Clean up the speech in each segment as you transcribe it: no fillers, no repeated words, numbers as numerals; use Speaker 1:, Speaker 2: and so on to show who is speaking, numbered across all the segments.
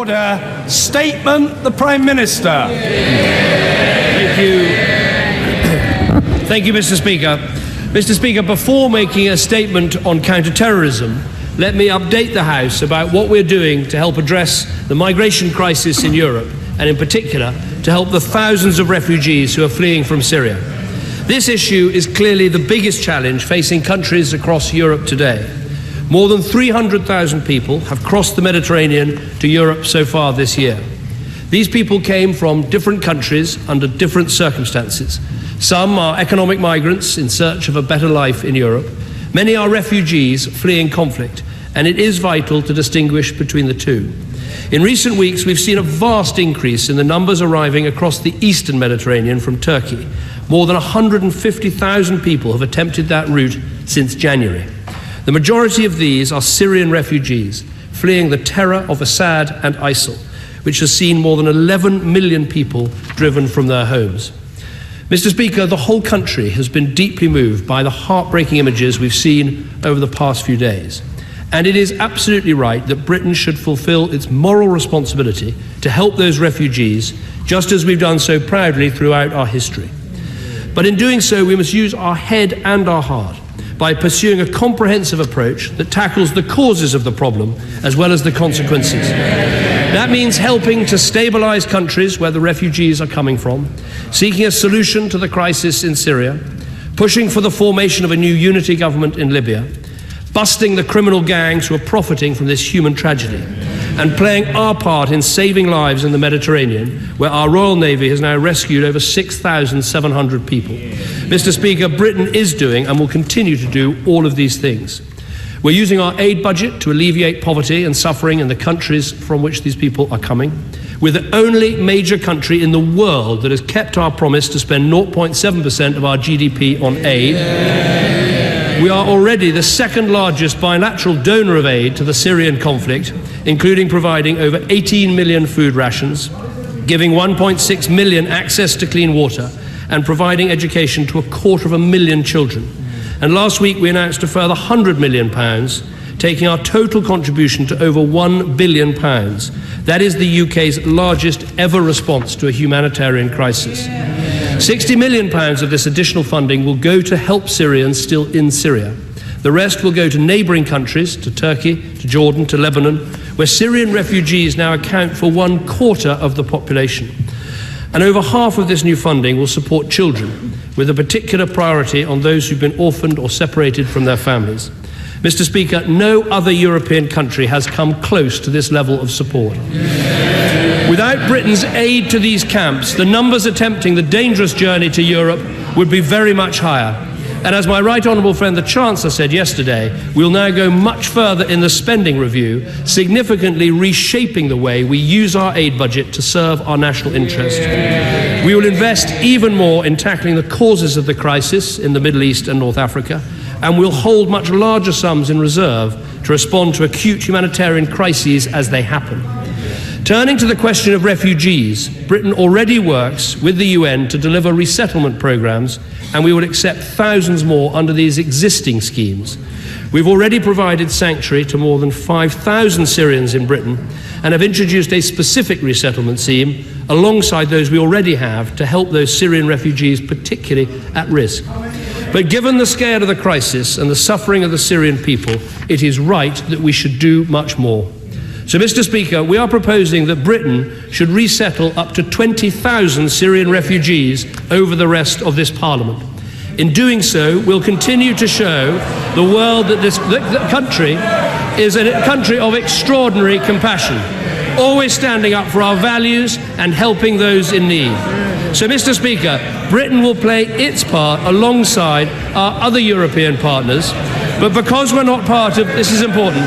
Speaker 1: Order. Statement, the Prime Minister.
Speaker 2: Thank you. Thank you, Mr. Speaker. Mr. Speaker, before making a statement on counter-terrorism, let me update the House about what we're doing to help address the migration crisis in Europe, and in particular, to help the thousands of refugees who are fleeing from Syria. This issue is clearly the biggest challenge facing countries across Europe today. More than 300,000 people have crossed the Mediterranean to Europe so far this year. These people came from different countries under different circumstances. Some are economic migrants in search of a better life in Europe. Many are refugees fleeing conflict, and it is vital to distinguish between the two. In recent weeks, we've seen a vast increase in the numbers arriving across the eastern Mediterranean from Turkey. More than 150,000 people have attempted that route since January. The majority of these are Syrian refugees fleeing the terror of Assad and ISIL, which has seen more than 11 million people driven from their homes. Mr. Speaker, the whole country has been deeply moved by the heartbreaking images we've seen over the past few days. And it is absolutely right that Britain should fulfil its moral responsibility to help those refugees, just as we've done so proudly throughout our history. But in doing so, we must use our head and our heart by pursuing a comprehensive approach that tackles the causes of the problem as well as the consequences. That means helping to stabilize countries where the refugees are coming from, seeking a solution to the crisis in Syria, pushing for the formation of a new unity government in Libya, busting the criminal gangs who are profiting from this human tragedy, and playing our part in saving lives in the Mediterranean, where our Royal Navy has now rescued over 6,700 people. Mr. Speaker, Britain is doing and will continue to do all of these things. We're using our aid budget to alleviate poverty and suffering in the countries from which these people are coming. We're the only major country in the world that has kept our promise to spend 0.7% of our GDP on aid. We are already the second largest bilateral donor of aid to the Syrian conflict, including providing over 18 million food rations, giving 1.6 million access to clean water, and providing education to 250,000 children. And last week we announced a further £100 million, taking our total contribution to over £1 billion. That is the UK's largest ever response to a humanitarian crisis. £60 million of this additional funding will go to help Syrians still in Syria. The rest will go to neighbouring countries, to Turkey, to Jordan, to Lebanon, where Syrian refugees now account for 1/4 of the population. And over half of this new funding will support children, with a particular priority on those who've been orphaned or separated from their families. Mr. Speaker, no other European country has come close to this level of support. Without Britain's aid to these camps, the numbers attempting the dangerous journey to Europe would be very much higher. And as my right honourable friend the Chancellor said yesterday, we'll now go much further in the spending review, significantly reshaping the way we use our aid budget to serve our national interest. We will invest even more in tackling the causes of the crisis in the Middle East and North Africa, and we'll hold much larger sums in reserve to respond to acute humanitarian crises as they happen. Turning to the question of refugees, Britain already works with the UN to deliver resettlement programmes, and we will accept thousands more under these existing schemes. We've already provided sanctuary to more than 5,000 Syrians in Britain and have introduced a specific resettlement scheme alongside those we already have to help those Syrian refugees particularly at risk. But given the scale of the crisis and the suffering of the Syrian people, it is right that we should do much more. So, Mr. Speaker, we are proposing that Britain should resettle up to 20,000 Syrian refugees over the rest of this Parliament. In doing so, we'll continue to show the world that the country is a country of extraordinary compassion, always standing up for our values and helping those in need. So, Mr. Speaker, Britain will play its part alongside our other European partners, but because we're not part of, this is important,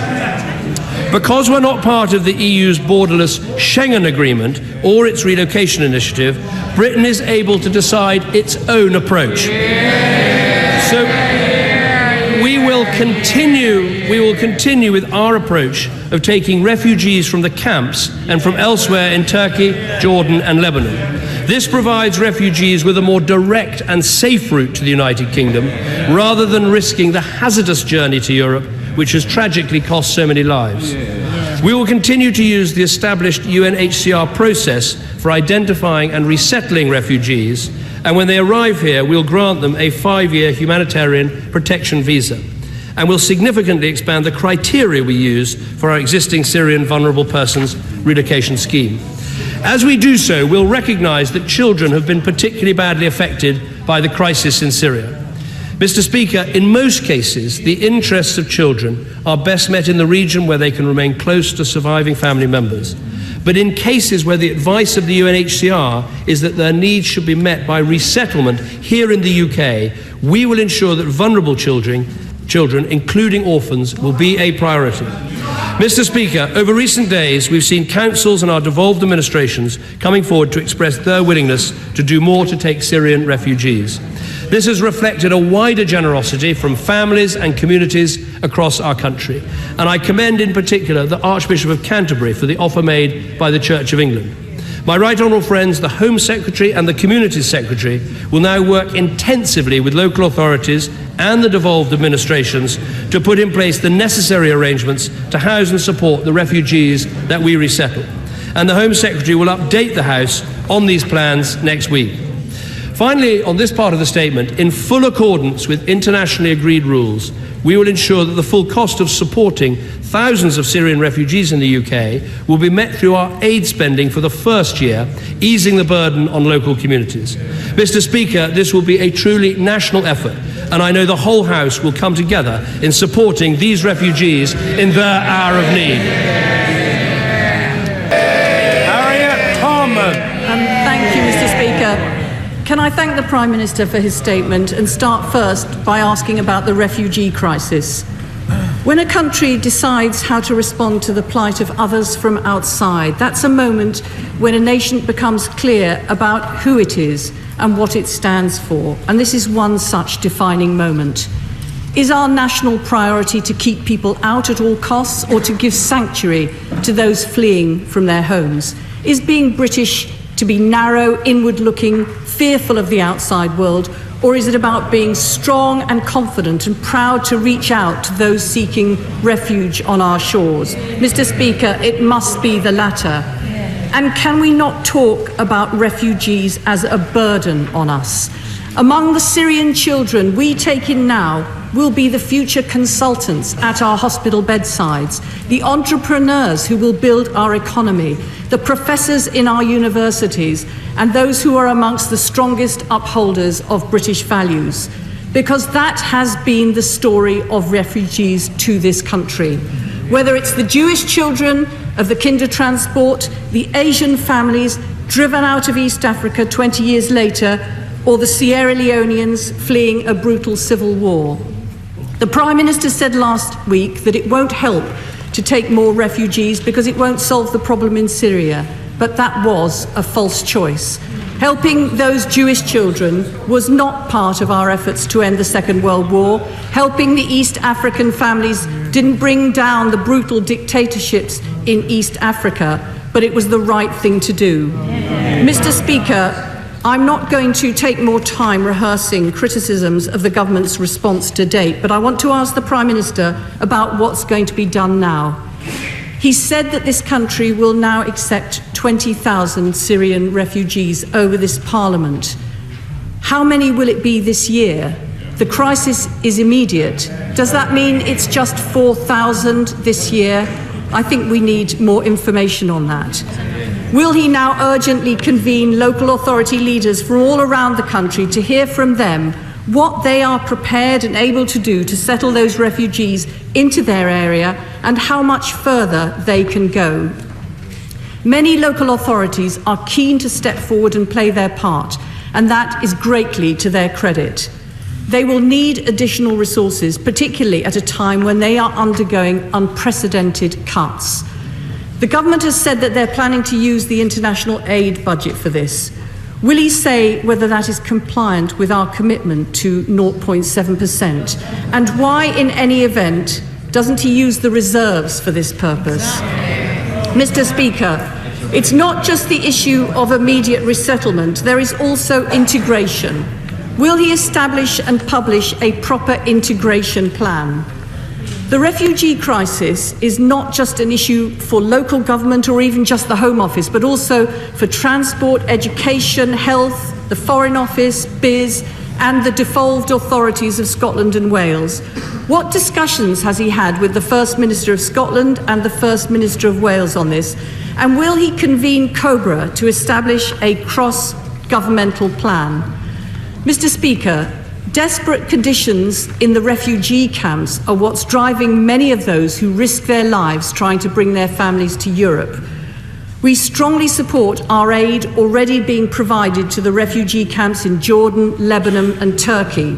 Speaker 2: because we're not part of the EU's borderless Schengen Agreement or its relocation initiative, Britain is able to decide its own approach. So we will continue with our approach of taking refugees from the camps and from elsewhere in Turkey, Jordan and Lebanon. This provides refugees with a more direct and safe route to the United Kingdom, rather than risking the hazardous journey to Europe, which has tragically cost so many lives. We will continue to use the established UNHCR process for identifying and resettling refugees, and when they arrive here, we'll grant them a 5-year humanitarian protection visa. And we'll significantly expand the criteria we use for our existing Syrian vulnerable persons relocation scheme. As we do so, we'll recognise that children have been particularly badly affected by the crisis in Syria. Mr. Speaker, in most cases, the interests of children are best met in the region where they can remain close to surviving family members. But in cases where the advice of the UNHCR is that their needs should be met by resettlement here in the UK, we will ensure that vulnerable children, including orphans, will be a priority. Mr. Speaker, over recent days, we've seen councils and our devolved administrations coming forward to express their willingness to do more to take Syrian refugees. This has reflected a wider generosity from families and communities across our country. And I commend in particular the Archbishop of Canterbury for the offer made by the Church of England. My right honourable friends, the Home Secretary and the Communities Secretary will now work intensively with local authorities and the devolved administrations to put in place the necessary arrangements to house and support the refugees that we resettle. And the Home Secretary will update the House on these plans next week. Finally, on this part of the statement, in full accordance with internationally agreed rules, we will ensure that the full cost of supporting thousands of Syrian refugees in the UK will be met through our aid spending for the first year, easing the burden on local communities. Mr. Speaker, this will be a truly national effort, and I know the whole House will come together in supporting these refugees in their hour of need.
Speaker 1: Harriet Harman.
Speaker 3: Thank you, Mr. Speaker. Can I thank the Prime Minister for his statement and start first by asking about the refugee crisis. When a country decides how to respond to the plight of others from outside, that's a moment when a nation becomes clear about who it is and what it stands for. And this is one such defining moment. Is our national priority to keep people out at all costs or to give sanctuary to those fleeing from their homes? Is being British to be narrow, inward-looking, fearful of the outside world, or is it about being strong and confident and proud to reach out to those seeking refuge on our shores? Mr. Speaker, it must be the latter. And can we not talk about refugees as a burden on us? Among the Syrian children we take in now will be the future consultants at our hospital bedsides, the entrepreneurs who will build our economy, the professors in our universities, and those who are amongst the strongest upholders of British values. Because that has been the story of refugees to this country. Whether it's the Jewish children of the Kindertransport, the Asian families driven out of East Africa 20 years later, or the Sierra Leoneans fleeing a brutal civil war. The Prime Minister said last week that it won't help to take more refugees because it won't solve the problem in Syria, but that was a false choice. Helping those Jewish children was not part of our efforts to end the Second World War. Helping the East African families didn't bring down the brutal dictatorships in East Africa, but it was the right thing to do. Mr. Speaker, I'm not going to take more time rehearsing criticisms of the government's response to date, but I want to ask the Prime Minister about what's going to be done now. He said that this country will now accept 20,000 Syrian refugees over this Parliament. How many will it be this year? The crisis is immediate. Does that mean it's just 4,000 this year? I think we need more information on that. Will he now urgently convene local authority leaders from all around the country to hear from them what they are prepared and able to do to settle those refugees into their area and how much further they can go? Many local authorities are keen to step forward and play their part, and that is greatly to their credit. They will need additional resources, particularly at a time when they are undergoing unprecedented cuts. The government has said that they're planning to use the international aid budget for this. Will he say whether that is compliant with our commitment to 0.7%? And why, in any event, doesn't he use the reserves for this purpose? Mr. Speaker, it's not just the issue of immediate resettlement, there is also integration. Will he establish and publish a proper integration plan? The refugee crisis is not just an issue for local government or even just the Home Office, but also for transport, education, health, the Foreign Office, BIS, and the devolved authorities of Scotland and Wales. What discussions has he had with the First Minister of Scotland and the First Minister of Wales on this? And will he convene COBRA to establish a cross-governmental plan? Mr. Speaker, desperate conditions in the refugee camps are what's driving many of those who risk their lives trying to bring their families to Europe. We strongly support our aid already being provided to the refugee camps in Jordan, Lebanon and Turkey.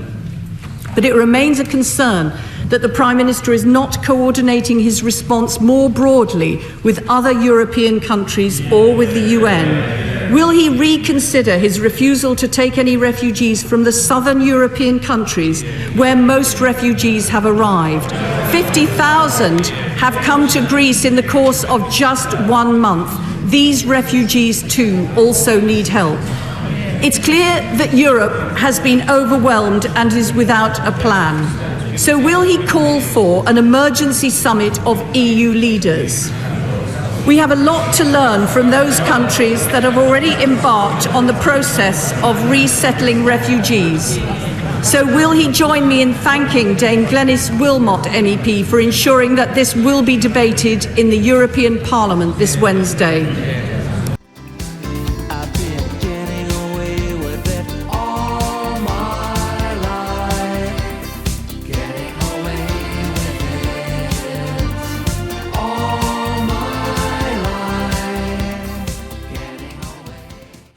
Speaker 3: But it remains a concern that the Prime Minister is not coordinating his response more broadly with other European countries or with the UN. Will he reconsider his refusal to take any refugees from the southern European countries where most refugees have arrived? 50,000 have come to Greece in the course of just 1 month. These refugees too also need help. It's clear that Europe has been overwhelmed and is without a plan. So will he call for an emergency summit of EU leaders? We have a lot to learn from those countries that have already embarked on the process of resettling refugees. So will he join me in thanking Dame Glenis Willmott MEP for ensuring that this will be debated in the European Parliament this Wednesday?